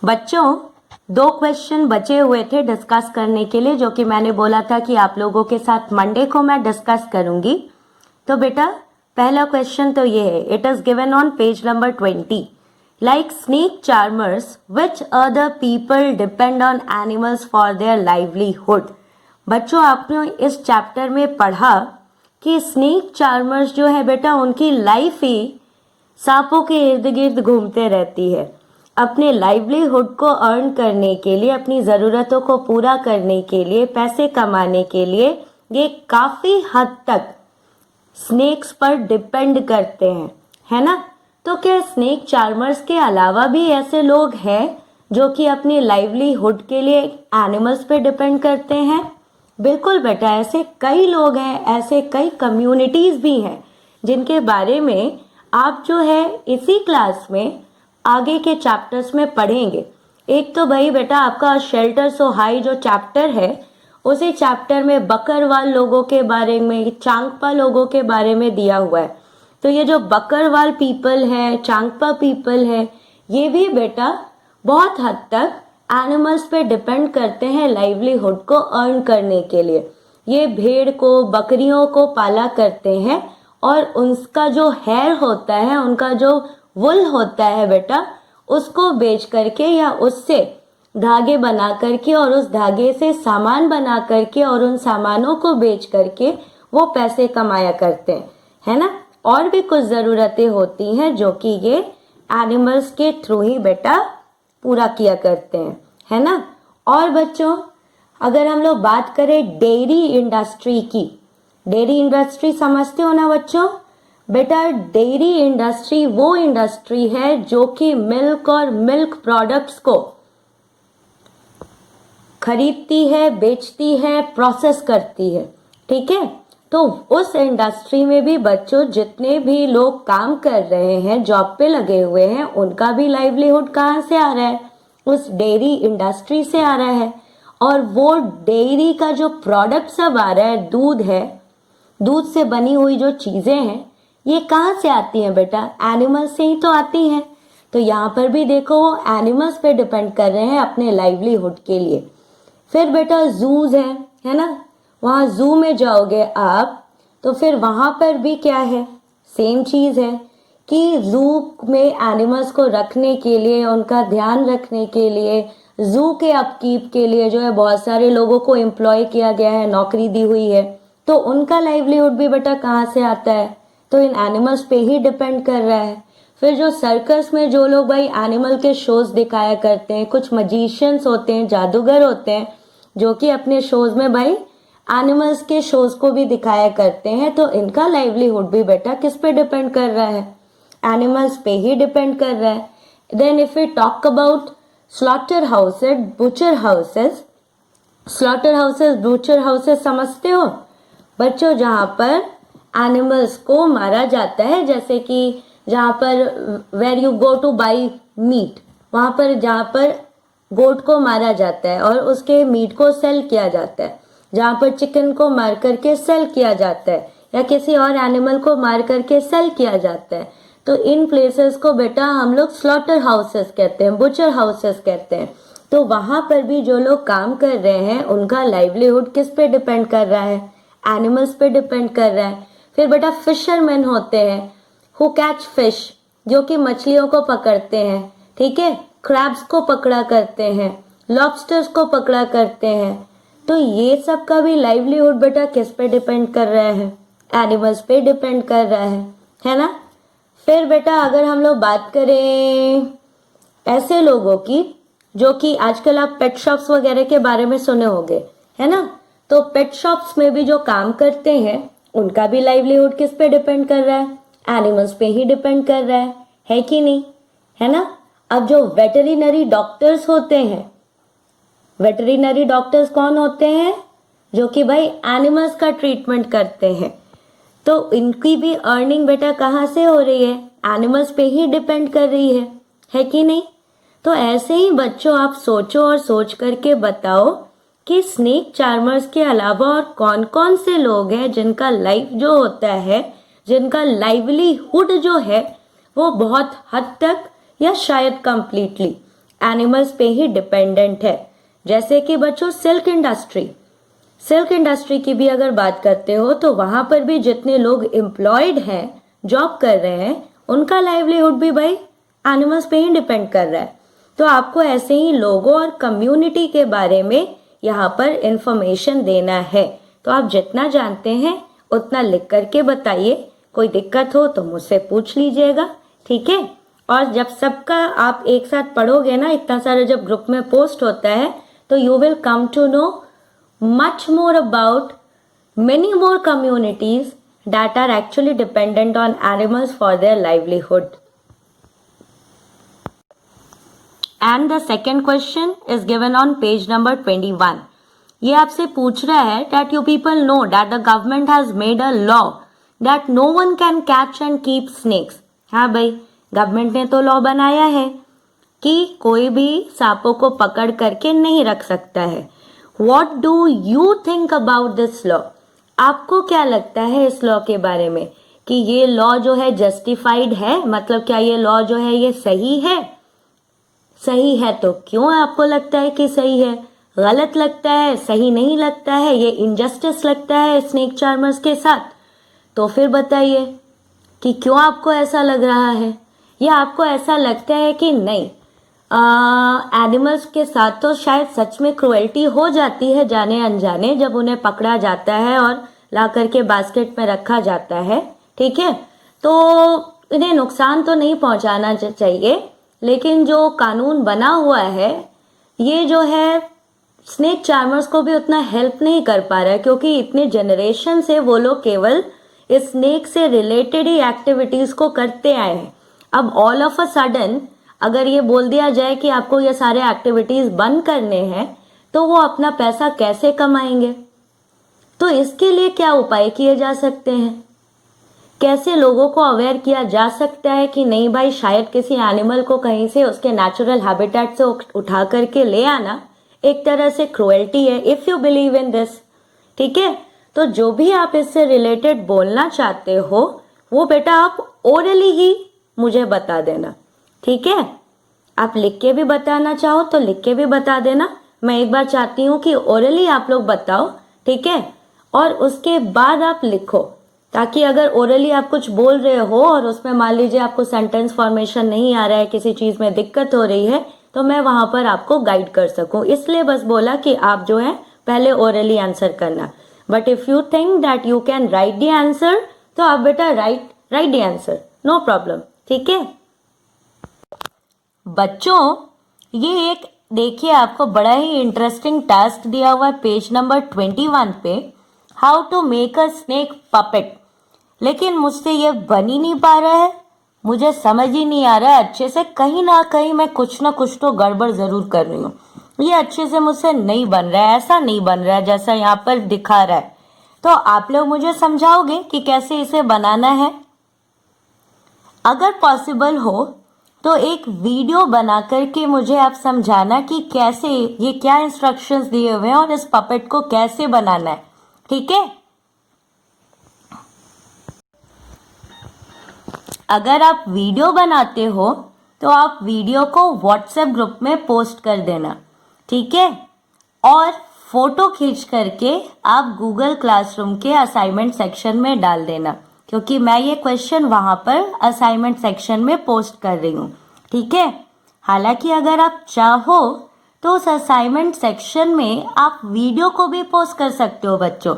बच्चों, 2 क्वेश्चन बचे हुए थे डिस्कस करने के लिए, जो कि मैंने बोला था कि आप लोगों के साथ मंडे को मैं डिस्कस करूंगी। तो बेटा, पहला क्वेश्चन तो ये है, it is given on page number 20। Like snake charmers, which other people depend on animals for their livelihood. बच्चों, आपने इस चैप्टर में पढ़ा कि स्नेक चार्मर्स जो है बेटा, उनकी लाइफ ही सांपों के इर्द गिर्द घूमते रहती है। अपने लाइवलीहुड को अर्न करने के लिए, अपनी ज़रूरतों को पूरा करने के लिए, पैसे कमाने के लिए ये काफ़ी हद तक स्नेक्स पर डिपेंड करते हैं, है ना। तो क्या स्नेक चार्मर्स के अलावा भी ऐसे लोग हैं जो कि अपनी लाइवलीहुड के लिए एनिमल्स पे डिपेंड करते हैं? बिल्कुल बेटा, ऐसे कई लोग हैं, ऐसे कई कम्युनिटीज़ भी हैं जिनके बारे में आप जो है इसी क्लास में आगे के चैप्टर्स में पढ़ेंगे। एक तो भाई बेटा आपका शेल्टर सो हाई जो चैप्टर है, उसी चैप्टर में बकरवाल लोगों के बारे में, चांगपा लोगों के बारे में दिया हुआ है। तो ये जो बकरवाल पीपल है, चांगपा पीपल है, ये भी बेटा बहुत हद तक एनिमल्स पे डिपेंड करते हैं लाइवलीहुड को अर्न करने के लिए। ये भेड़ को, बकरियों को पाला करते हैं और उनका जो हेयर होता है, उनका जो वुल होता है बेटा, उसको बेच करके या उससे धागे बना करके और उस धागे से सामान बना करके और उन सामानों को बेच करके वो पैसे कमाया करते हैं, है ना। और भी कुछ ज़रूरतें होती हैं जो कि ये एनिमल्स के थ्रू ही बेटा पूरा किया करते हैं, है ना। और बच्चों, अगर हम लोग बात करें डेयरी इंडस्ट्री की, डेयरी इंडस्ट्री समझते हो ना बच्चों? बेटा, डेयरी इंडस्ट्री वो इंडस्ट्री है जो कि मिल्क और मिल्क प्रोडक्ट्स को खरीदती है, बेचती है, प्रोसेस करती है, ठीक है। तो उस इंडस्ट्री में भी बच्चों जितने भी लोग काम कर रहे हैं, जॉब पे लगे हुए हैं, उनका भी लाइवलीहुड कहाँ से आ रहा है? उस डेयरी इंडस्ट्री से आ रहा है। और वो डेयरी का जो प्रोडक्ट सब आ रहा है, दूध है, दूध से बनी हुई जो चीज़ें हैं, ये कहाँ से आती हैं बेटा? एनिमल्स से ही तो आती हैं। तो यहाँ पर भी देखो वो एनिमल्स पे डिपेंड कर रहे हैं अपने लाइवलीहुड के लिए। फिर बेटा जूज है ना। वहाँ जू में जाओगे आप तो फिर वहाँ पर भी क्या है? सेम चीज़ है कि जू में एनिमल्स को रखने के लिए, उनका ध्यान रखने के लिए, जू के अपकीप के लिए जो है बहुत सारे लोगों को एम्प्लॉय किया गया है, नौकरी दी हुई है। तो उनका लाइवलीहुड भी बेटा कहाँ से आता है? तो इन एनिमल्स पे ही डिपेंड कर रहा है। फिर जो सर्कस में जो लोग भाई एनिमल के शोज दिखाया करते हैं, कुछ मजिशियंस होते हैं, जादूगर होते हैं, जो कि अपने शोज में भाई एनिमल्स के शोज को भी दिखाया करते हैं। तो इनका लाइवलीहुड भी बेटा किस पे डिपेंड कर रहा है? एनिमल्स पे ही डिपेंड कर रहा है। Then if we talk about slaughter houses, butcher houses, slaughter houses, butcher houses समझते हो बच्चों? जहाँ पर एनिमल्स को मारा जाता है, जैसे कि जहाँ पर where you go to buy meat, वहाँ पर जहाँ पर गोट को मारा जाता है और उसके मीट को सेल किया जाता है, जहाँ पर चिकन को मार करके सेल किया जाता है या किसी और एनिमल को मार करके सेल किया जाता है। तो इन प्लेसेस को बेटा हम लोग स्लॉटर हाउसेस कहते हैं, बुचर हाउसेस कहते हैं। तो वहाँ पर भी जो लोग काम कर रहे हैं उनका लाइवलीहुड किस पे डिपेंड कर रहा है? एनिमल्स पे डिपेंड कर रहा है। फिर बेटा फिशरमैन होते हैं हु कैच फिश, जो कि मछलियों को पकड़ते हैं, ठीक है, क्रैब्स को पकड़ा करते हैं, लॉबस्टर्स को पकड़ा करते हैं। तो ये सब का भी लाइवलीहुड बेटा किस पे डिपेंड कर रहा है? एनिमल्स पे डिपेंड कर रहा है ना। फिर बेटा अगर हम लोग बात करें ऐसे लोगों की जो कि आजकल आप पेट शॉप्स वगैरह के बारे में सुने होंगे, है ना। तो पेट शॉप्स में भी जो काम करते हैं उनका भी लाइवलीहुड किस पे डिपेंड कर रहा है? एनिमल्स पे ही डिपेंड कर रहा है कि नहीं, है ना। अब जो वेटरिनरी डॉक्टर्स होते हैं, वेटरिनरी डॉक्टर्स कौन होते हैं? जो कि भाई एनिमल्स का ट्रीटमेंट करते हैं। तो इनकी भी अर्निंग बेटा कहाँ से हो रही है? एनिमल्स पे ही डिपेंड कर रही है कि नहीं। तो ऐसे ही बच्चों आप सोचो और सोच करके बताओ कि स्नेक चार्मर्स के अलावा और कौन कौन से लोग हैं जिनका लाइफ जो होता है, जिनका लाइवलीहुड जो है वो बहुत हद तक या शायद कंप्लीटली एनिमल्स पे ही डिपेंडेंट है। जैसे कि बच्चों सिल्क इंडस्ट्री की भी अगर बात करते हो तो वहां पर भी जितने लोग एम्प्लॉयड हैं, जॉब कर रहे हैं, उनका लाइवलीहुड भी भाई एनिमल्स पे ही डिपेंड कर रहा है। तो आपको ऐसे ही लोगों और कम्युनिटी के बारे में यहाँ पर इंफॉर्मेशन देना है। तो आप जितना जानते हैं उतना लिख करके बताइए। कोई दिक्कत हो तो मुझसे पूछ लीजिएगा, ठीक है। और जब सबका आप एक साथ पढ़ोगे ना, इतना सारा जब ग्रुप में पोस्ट होता है, तो you will come to know much more about many more communities that are actually dependent on animals for their livelihood. And the second question is given on page number 21. ये आपसे पूछ रहा है that you people know that the government has made a law that no one can catch and keep snakes. हाँ भाई, government ने तो law बनाया है कि कोई भी सांपों को पकड़ करके नहीं रख सकता है। What do you think about this law? आपको क्या लगता है इस लॉ के बारे में कि ये लॉ जो है जस्टिफाइड है? मतलब क्या ये लॉ जो है ये सही है? सही है तो क्यों आपको लगता है कि सही है? गलत लगता है, सही नहीं लगता है, ये इनजस्टिस लगता है स्नेक चार्मर्स के साथ? तो फिर बताइए कि क्यों आपको ऐसा लग रहा है, या आपको ऐसा लगता है कि नहीं एनिमल्स के साथ तो शायद सच में क्रुएल्टी हो जाती है जाने अनजाने, जब उन्हें पकड़ा जाता है और ला करके बास्केट में रखा जाता है, ठीक है। तो इन्हें नुकसान तो नहीं पहुंचाना चाहिए, लेकिन जो कानून बना हुआ है ये जो है स्नेक चार्मर्स को भी उतना हेल्प नहीं कर पा रहा है, क्योंकि इतने जनरेशन से वो लोग केवल स्नेक से रिलेटेड ही एक्टिविटीज को करते आए हैं। अब ऑल ऑफ अ सडन अगर ये बोल दिया जाए कि आपको ये सारे एक्टिविटीज बंद करने हैं, तो वो अपना पैसा कैसे कमाएंगे? तो इसके लिए क्या उपाय किए जा सकते हैं? कैसे लोगों को अवेयर किया जा सकता है कि नहीं भाई, शायद किसी एनिमल को कहीं से उसके नेचुरल हैबिटेट से उठा करके ले आना एक तरह से क्रुएल्टी है, if you believe in this, ठीक है। तो जो भी आप इससे रिलेटेड बोलना चाहते हो वो बेटा आप ओरली ही मुझे बता देना, ठीक है। आप लिख के भी बताना चाहो तो लिख के भी बता देना। मैं एक बार चाहती हूँ कि ओरली आप लोग बताओ, ठीक है, और उसके बाद आप लिखो, ताकि अगर ओरली आप कुछ बोल रहे हो और उसमें मान लीजिए आपको सेंटेंस फॉर्मेशन नहीं आ रहा है, किसी चीज में दिक्कत हो रही है, तो मैं वहां पर आपको गाइड कर सकूं। इसलिए बस बोला कि आप जो है पहले ओरली आंसर करना। But if you think that you can write the answer, तो आप बेटा write the answer, no problem, ठीक है। बच्चों ये एक देखिए आपको बड़ा ही इंटरेस्टिंग टास्क दिया हुआ है पेज नंबर 21 पे, how to make a snake puppet. लेकिन मुझसे ये बन ही नहीं पा रहा है, मुझे समझ ही नहीं आ रहा है अच्छे से। कहीं ना कहीं मैं कुछ ना कुछ तो गड़बड़ जरूर कर रही हूँ। ये अच्छे से मुझसे नहीं बन रहा है, ऐसा नहीं बन रहा है जैसा यहाँ पर दिखा रहा है। तो आप लोग मुझे समझाओगे कि कैसे इसे बनाना है? अगर पॉसिबल हो तो एक वीडियो बना करके मुझे आप समझाना कि कैसे, ये क्या इंस्ट्रक्शंस दिए हुए हैं और इस पपेट को कैसे बनाना है, ठीक है। अगर आप वीडियो बनाते हो तो आप वीडियो को व्हाट्सएप ग्रुप में पोस्ट कर देना, ठीक है। और फोटो खींच करके आप गूगल क्लासरूम के असाइनमेंट सेक्शन में डाल देना, क्योंकि मैं ये क्वेश्चन वहां पर असाइनमेंट सेक्शन में पोस्ट कर रही हूँ, ठीक है। हालांकि अगर आप चाहो तो उस असाइनमेंट सेक्शन में आप वीडियो को भी पोस्ट कर सकते हो बच्चों,